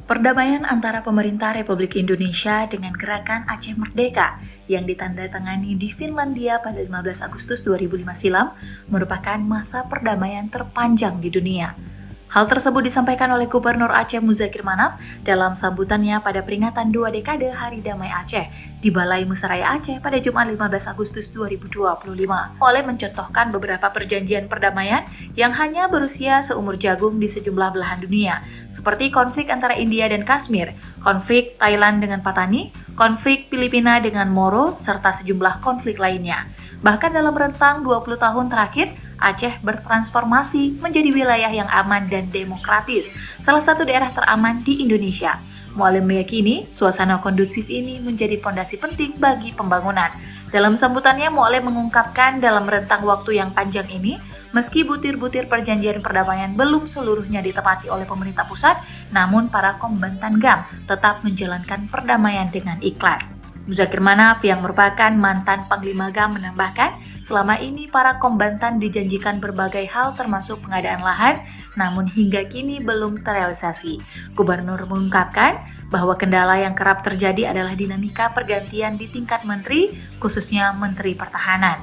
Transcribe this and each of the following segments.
Perdamaian antara pemerintah Republik Indonesia dengan Gerakan Aceh Merdeka yang ditandatangani di Finlandia pada 15 Agustus 2005 silam merupakan masa perdamaian terpanjang di dunia. Hal tersebut disampaikan oleh Gubernur Aceh Muzakir Manaf dalam sambutannya pada peringatan 2 dekade Hari Damai Aceh di Balai Mesiraya Aceh pada Jumat 15 Agustus 2025. Oleh mencontohkan beberapa perjanjian perdamaian yang hanya berusia seumur jagung di sejumlah belahan dunia, seperti konflik antara India dan Kashmir, konflik Thailand dengan Patani, konflik Filipina dengan Moro, serta sejumlah konflik lainnya. Bahkan dalam rentang 20 tahun terakhir, Aceh bertransformasi menjadi wilayah yang aman dan demokratis, salah satu daerah teraman di Indonesia. Mualim meyakini suasana kondusif ini menjadi fondasi penting bagi pembangunan. Dalam sambutannya, Mualim mengungkapkan dalam rentang waktu yang panjang ini, meski butir-butir perjanjian perdamaian belum seluruhnya ditepati oleh pemerintah pusat, namun para kombatan GAM tetap menjalankan perdamaian dengan ikhlas. Muzakir Manaf yang merupakan mantan Panglima GAM menambahkan, selama ini para kombatan dijanjikan berbagai hal termasuk pengadaan lahan, namun hingga kini belum terrealisasi. Gubernur mengungkapkan bahwa kendala yang kerap terjadi adalah dinamika pergantian di tingkat menteri, khususnya Menteri Pertahanan.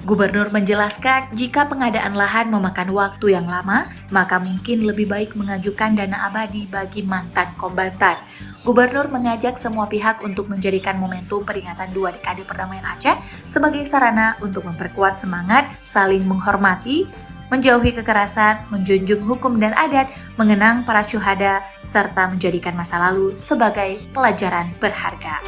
Gubernur menjelaskan jika pengadaan lahan memakan waktu yang lama, maka mungkin lebih baik mengajukan dana abadi bagi mantan kombatan. Gubernur mengajak semua pihak untuk menjadikan momentum peringatan 2 dekade perdamaian Aceh sebagai sarana untuk memperkuat semangat, saling menghormati, menjauhi kekerasan, menjunjung hukum dan adat, mengenang para syuhada, serta menjadikan masa lalu sebagai pelajaran berharga.